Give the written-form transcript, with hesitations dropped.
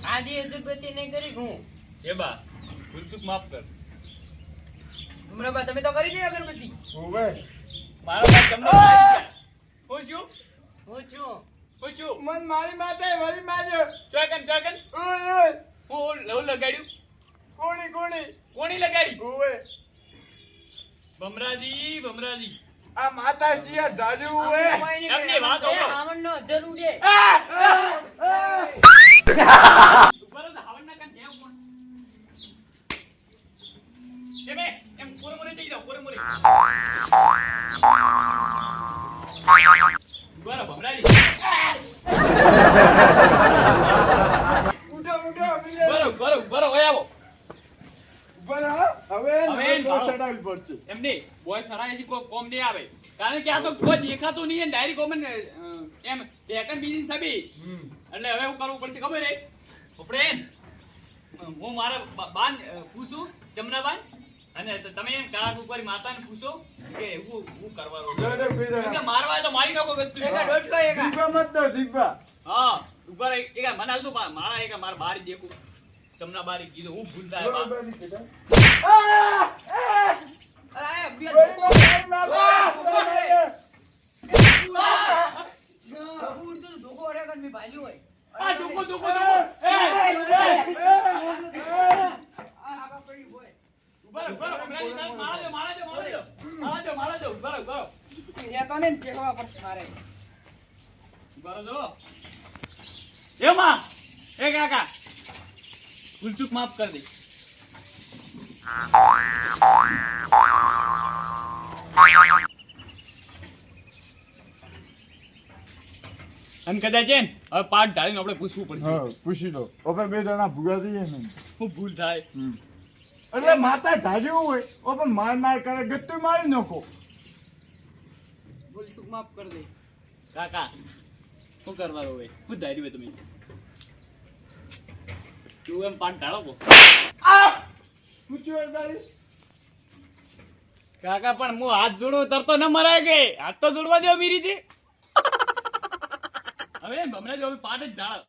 આજી અગરબત્તી નહીં કરી હું એ બા ભૂલચૂક માફ કર. ભમરાબા તમે તો કરી દે અગરબત્તી. ઓવે મારો ભાઈ તમને હું છું હું છું હું છું મન મારી માથે વળી માર્યો. ચોકન ઓય ઓય હું લવ લગાડ્યું કોણી કોણી લગાડી ઓવે ભમરાજી આ માતાજી આ દાજુ ઓવે એમની વાત એ હોભળો. હાવણનો અધર ઉડે ઉપર જ હાવણના કાન જેમ કોણ એમ પૂરે મોરે જઈ જાવ પૂરે મોરે બરો ભમરાજી ઉઠો બરો ઓય આવો બરા હવે હવે તો ચડાવી પડશે. એમની બોય સરાયજી કોઈ કોમ નહીં આવે કારણ કે આ તો કોઈ દેખાતું નહીં ડાયરેક્ટ કોમન એમ દેખન બીજી સબી એટલે હવે હું કરવું પડશે ખબર હે આપણે હું મારા બાન પૂછું જમનાબાન અને તમે એમ કાક ઉપર માતાને પૂછો કે હું કરવાનો કેમ કે મારવા તો મારી નાખો ગતું એકા ડોટલો એકા. જીભા મત દો જીભા. હા ઉપર એક મને હાલ તો મારા એક મારા બારી દેખું જમના બારી કીધું હું ભૂલ થાય બા. બરાબર ની કીધા. અરે આ બે ઓય, ધોકો ઉડતું ધોકો ઓરે કન મે ભાલ્યું હોય. આ ધોકો આ આગા પડ્યું હોય. ઉભા મારા જો ઉભા એ તો ને કેવા પડશે મારે. એમાં એ કાકા ભૂલચૂક માફ કરી દે. અને કદાચ છે ને હવે પાઠ ઢાળીને આપણે પૂછવું પડશે હા પૂછી લો ઓપે બે જણા ભૂગા થઈએ ને શું ભૂલ થાય. એટલે માતા ધાજ્યું હોય ઓપે માર કરે ગત્તુ મારી નાખો. ભૂલ ચૂક માફ કર દે. કાકા શું કરવાનું હોય શું ધાર્યું હોય તમે તું એમ પાઠ ઢાળો કો પૂછ્યું તારી કાકા પણ હું હાથ જોડું તરતો ન મરાય કે હાથ તો જોડવા દો મીરી થી હવે ભમરા જો પાઠ જ ઢાળ